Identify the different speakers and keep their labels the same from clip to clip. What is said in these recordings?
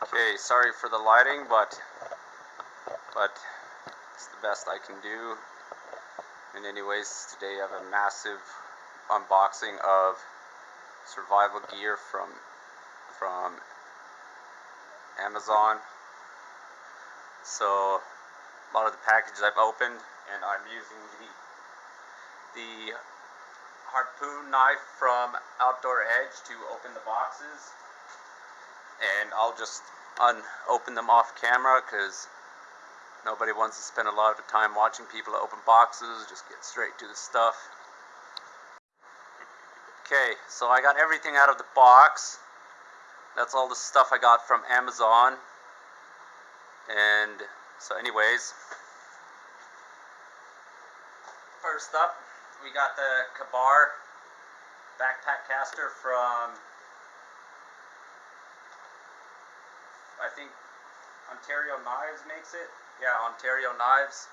Speaker 1: Okay, sorry for the lighting, but it's the best I can do. And anyways, today I have a massive unboxing of survival gear from Amazon. So a lot of the packages I've opened, and I'm using the harpoon knife from Outdoor Edge to open the boxes, and I'll just open them off camera because nobody wants to spend a lot of time watching people open boxes. Just get straight to the stuff. Okay, so I got everything out of the box. That's all the stuff I got from Amazon. And so anyways, first up we got the Kabar backpack caster from, I think Ontario Knives makes it. Yeah, Ontario Knives.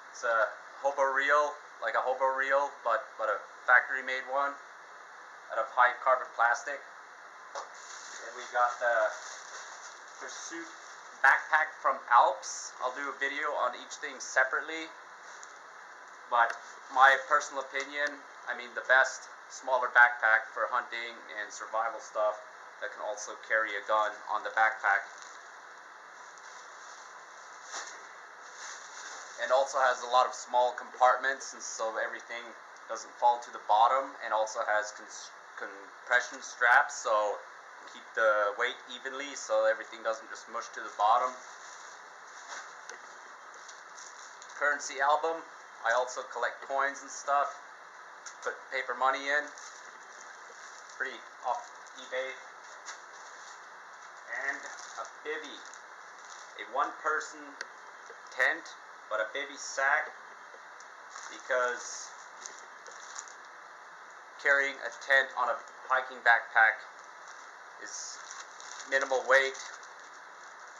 Speaker 1: It's a hobo reel, like a hobo reel, but a factory made one out of high carbon plastic. And we got the Pursuit backpack from Alps. I'll do a video on each thing separately, but my personal opinion, I mean, the best smaller backpack for hunting and survival stuff that can also carry a gun on the backpack, and also has a lot of small compartments, and so everything doesn't fall to the bottom, and also has compression straps, so keep the weight evenly so everything doesn't just mush to the bottom. Currency album. I also collect coins and stuff, put paper money in, pretty off eBay. And a bivvy, a one-person tent, but a bivvy sack, because carrying a tent on a hiking backpack is minimal weight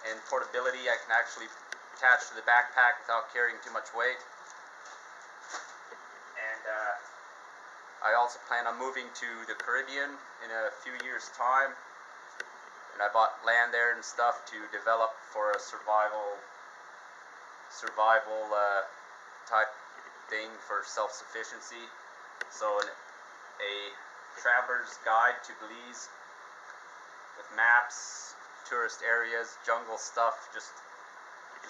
Speaker 1: and portability. I can actually attach to the backpack without carrying too much weight. And I also plan on moving to the Caribbean in a few years' time, and I bought land there and stuff to develop for a survival type thing for self-sufficiency. So a traveler's guide to Belize with maps, tourist areas, jungle stuff, just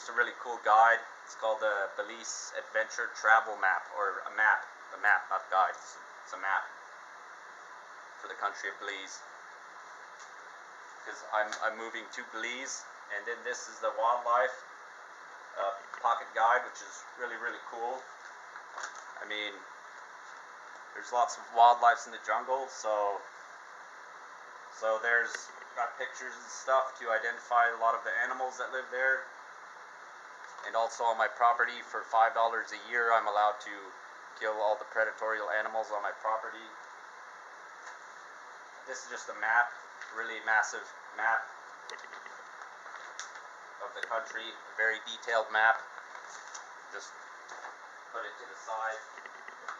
Speaker 1: a really cool guide. It's called the Belize Adventure Travel Map, or a map. The map, not guide. It's a map for the country of Belize, because I'm moving to Belize. And then this is the wildlife pocket guide, which is really cool. I mean, there's lots of wildlife in the jungle, so there's got pictures and stuff to identify a lot of the animals that live there. And also on my property, for $5 a year, I'm allowed to kill all the predatory animals on my property. This is just a map, really massive map of the country, a very detailed map. Just put it to the side.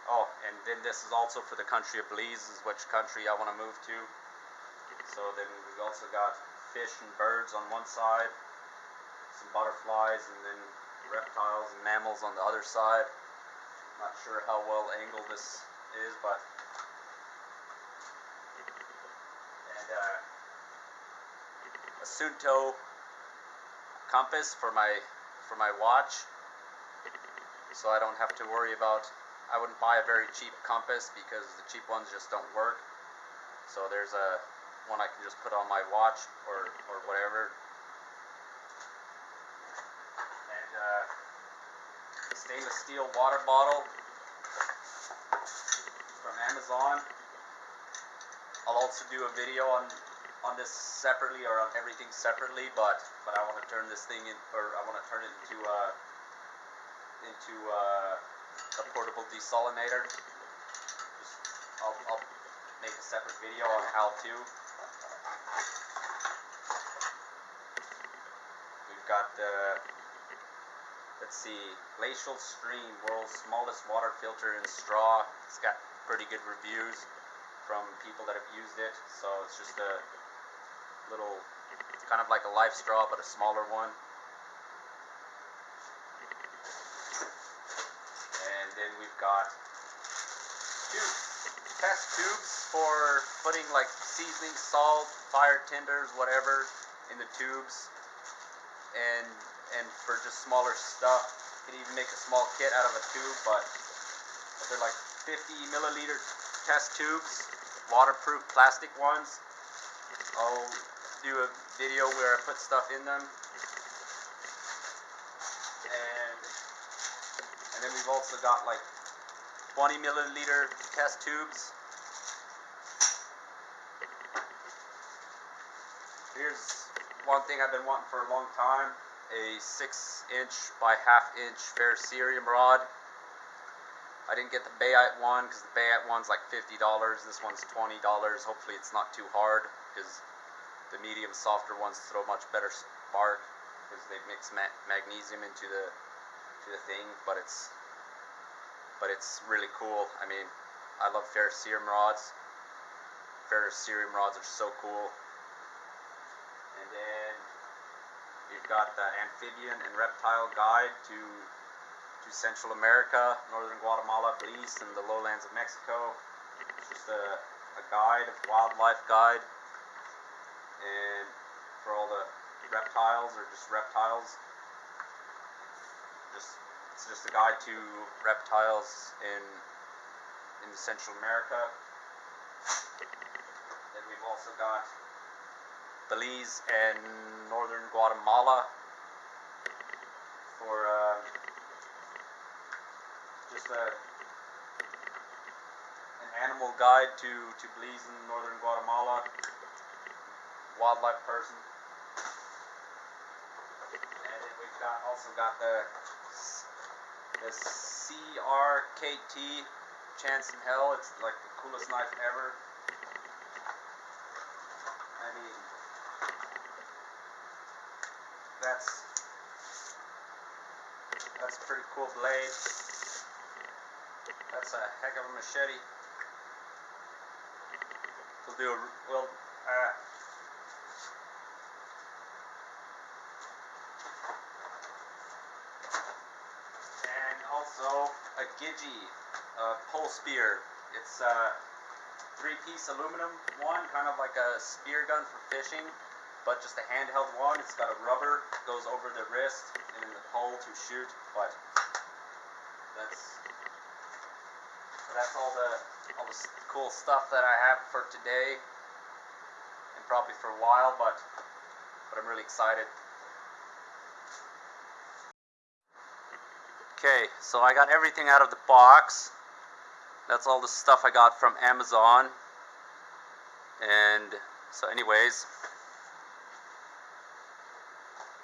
Speaker 1: Oh, and then this is also for the country of Belize, is which country I want to move to. So then we've also got fish and birds on one side, some butterflies, and then reptiles and mammals on the other side. Not sure how well angled this is, but and a Sunto compass for my watch, so I don't have to worry about. I wouldn't buy a very cheap compass because the cheap ones just don't work. So there's a one I can just put on my watch or whatever. And stainless steel water bottle from Amazon. I'll also do a video on this separately, or on everything separately, but I want to turn this thing in, or I want to turn it into a portable desalinator. I'll make a separate video on how to. We've got the, let's see, Glacial Stream, world's smallest water filter in straw. It's got pretty good reviews from people that have used it. So it's just a little, it's kind of like a life straw but a smaller one. And then we've got test tubes for putting like seasoning, salt, fire tinders, whatever in the tubes, and for just smaller stuff. You can even make a small kit out of a tube, but they're like 50 milliliter test tubes, waterproof plastic ones. I'll do a video where I put stuff in them. And then we've also got like 20 milliliter test tubes. Here's one thing I've been wanting for a long time, a 6" by 1/2" ferrocerium rod. I didn't get the Bayite one because the Bayite one's like $50. This one's $20. Hopefully it's not too hard, because the medium softer ones throw much better spark because they mix magnesium into the thing. But it's really cool. I mean, I love ferrocerium rods. Ferrocerium rods are so cool. And then we've got the amphibian and reptile guide to Central America, northern Guatemala, Belize, and the lowlands of Mexico. It's just a guide, a wildlife guide, and for all the reptiles, or just reptiles. It's just a guide to reptiles in Central America. Then we've also got Belize and northern Guatemala for just an animal guide to Belize and northern Guatemala. Wildlife person. And then we've also got the CRKT Chance in Hell. It's like the coolest knife ever. I mean, that's a pretty cool blade. That's a heck of a machete. And also a Gidgee pole spear. It's a 3-piece aluminum one, kind of like a spear gun for fishing, but just a handheld one. It's got a rubber, goes over the wrist and in the pole to shoot. But that's all the cool stuff that I have for today, and probably for a while, but I'm really excited. Okay, so I got everything out of the box. That's all the stuff I got from Amazon. And so anyways,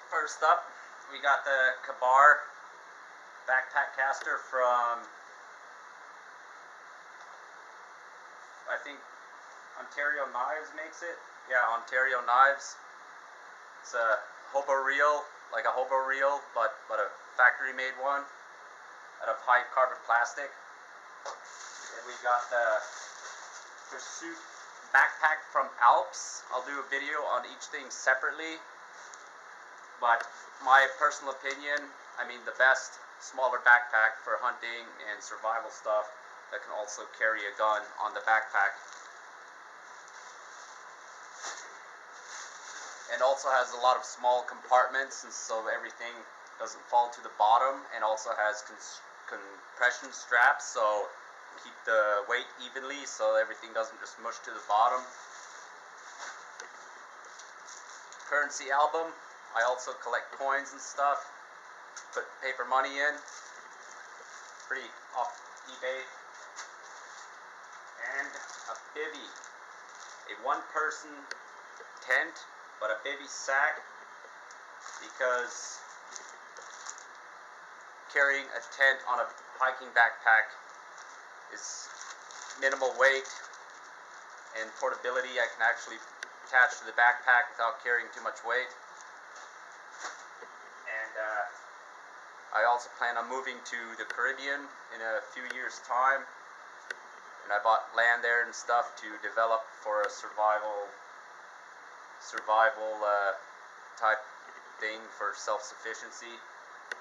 Speaker 1: first up, we got the Kabar backpack caster from, I think Ontario Knives makes it. Yeah, Ontario Knives. It's a hobo reel, like a hobo reel, but a factory made one out of high carbon plastic. And we got the Pursuit backpack from Alps. I'll do a video on each thing separately, but my personal opinion, I mean, the best smaller backpack for hunting and survival stuff that can also carry a gun on the backpack, and also has a lot of small compartments, and so everything doesn't fall to the bottom, and also has compression straps, so keep the weight evenly, so everything doesn't just mush to the bottom. Currency album. I also collect coins and stuff, put paper money in, pretty off eBay. And a bivvy, a one-person tent, but a bivvy sack, because carrying a tent on a hiking backpack is minimal weight and portability. I can actually attach to the backpack without carrying too much weight. And I also plan on moving to the Caribbean in a few years' time, and I bought land there and stuff to develop for a survival survival type thing for self-sufficiency.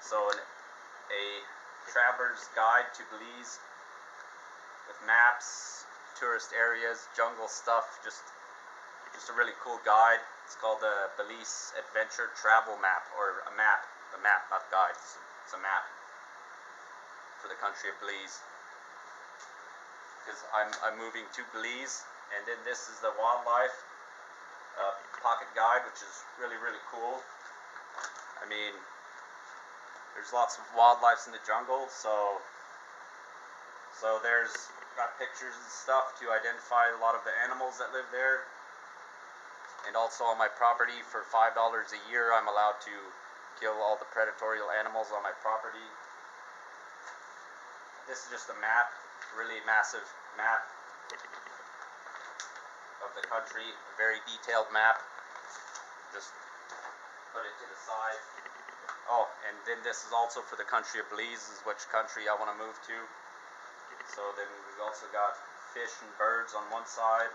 Speaker 1: So a traveler's guide to Belize with maps, tourist areas, jungle stuff, just a really cool guide. It's called the Belize Adventure Travel Map, or a map, not guide, it's a map for the country of Belize. Because I'm moving to Belize, and then this is the wildlife pocket guide, which is really cool. I mean, there's lots of wildlife in the jungle, so there's got pictures and stuff to identify a lot of the animals that live there. And also on my property, for $5 a year, I'm allowed to kill all the predatory animals on my property. This is just a map, really massive map of the country, a very detailed map. Just put it to the side. Oh, and then this is also for the country of Belize, is which country I want to move to. So then we've also got fish and birds on one side,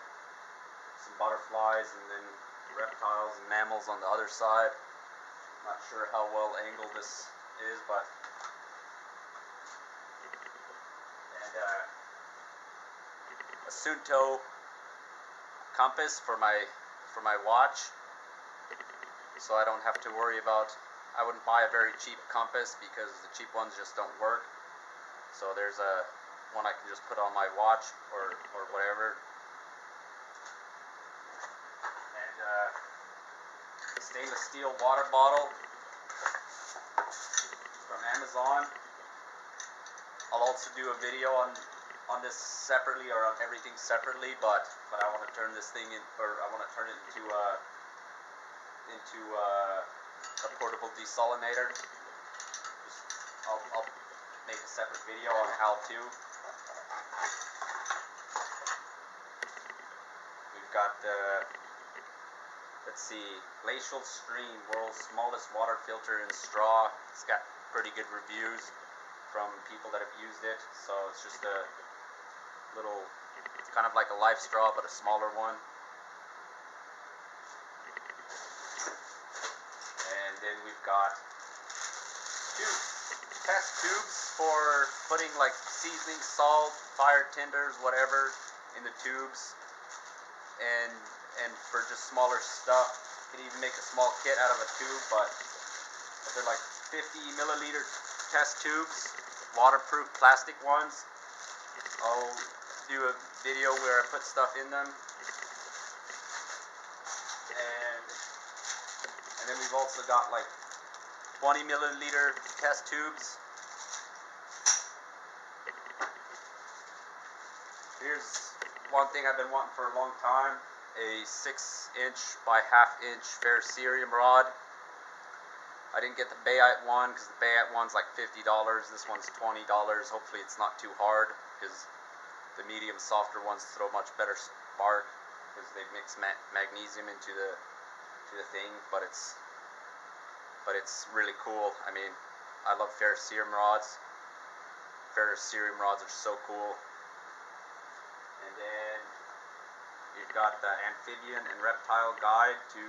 Speaker 1: some butterflies, and then reptiles and mammals on the other side. Not sure how well angled this is, but a Sunto compass for my watch, so I don't have to worry about. I wouldn't buy a very cheap compass because the cheap ones just don't work. So there's a one I can just put on my watch or whatever. And a stainless steel water bottle from Amazon. I'll also do a video on this separately, or on everything separately, but I want to turn this thing in, or I want to turn it into a portable desalinator. I'll make a separate video on how to. We've got let's see, Glacial Stream, world's smallest water filter in straw. It's got pretty good reviews from people that have used it. So it's just a little, it's kind of like a life straw, but a smaller one. And then we've got test tubes for putting like seasoning, salt, fire tinders, whatever in the tubes, and for just smaller stuff. You can even make a small kit out of a tube, but they're like 50 milliliter test tubes, waterproof plastic ones. I'll do a video where I put stuff in them. And then we've also got like 20 milliliter test tubes. Here's one thing I've been wanting for a long time, a 6-inch by 1/2-inch ferrocerium rod. I didn't get the Bayite one because the Bayite one's like $50. This one's $20. Hopefully it's not too hard, because the medium softer ones throw much better spark because they mix magnesium into the thing. But it's really cool. I mean, I love ferrocerium rods. Ferrocerium rods are so cool. And then you've got the Amphibian and Reptile Guide to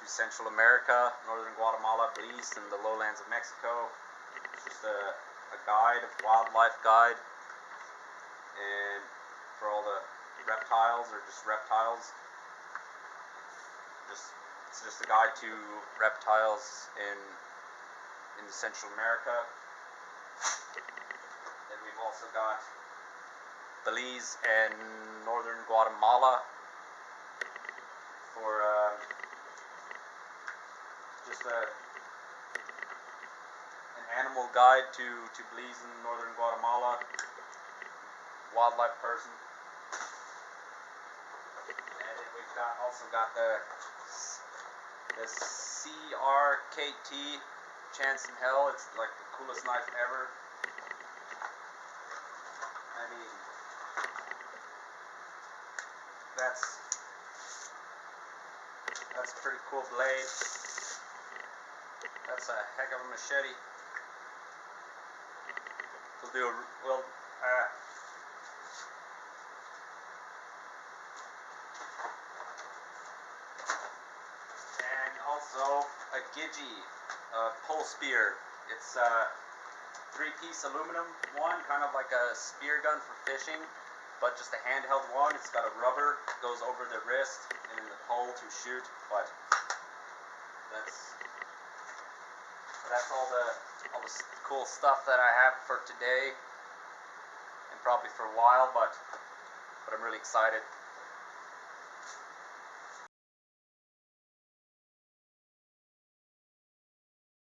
Speaker 1: Central America, Northern Guatemala, Belize, and the lowlands of Mexico. It's just a guide, a wildlife guide, and for all the reptiles, or just reptiles. It's just a guide to reptiles in Central America. Then we've also got Belize and Northern Guatemala for just an animal guide to Belize and Northern Guatemala. Wildlife person. And then we've also got the CRKT Chance in Hell. It's like the coolest knife ever. I mean, that's a pretty cool blade. That's a heck of a machete. Also a Gidgee pole spear. It's a 3-piece aluminum one, kind of like a spear gun for fishing, but just a handheld one. It's got a rubber, goes over the wrist and in the pole to shoot. But that's all the cool stuff that I have for today, and probably for a while. But I'm really excited.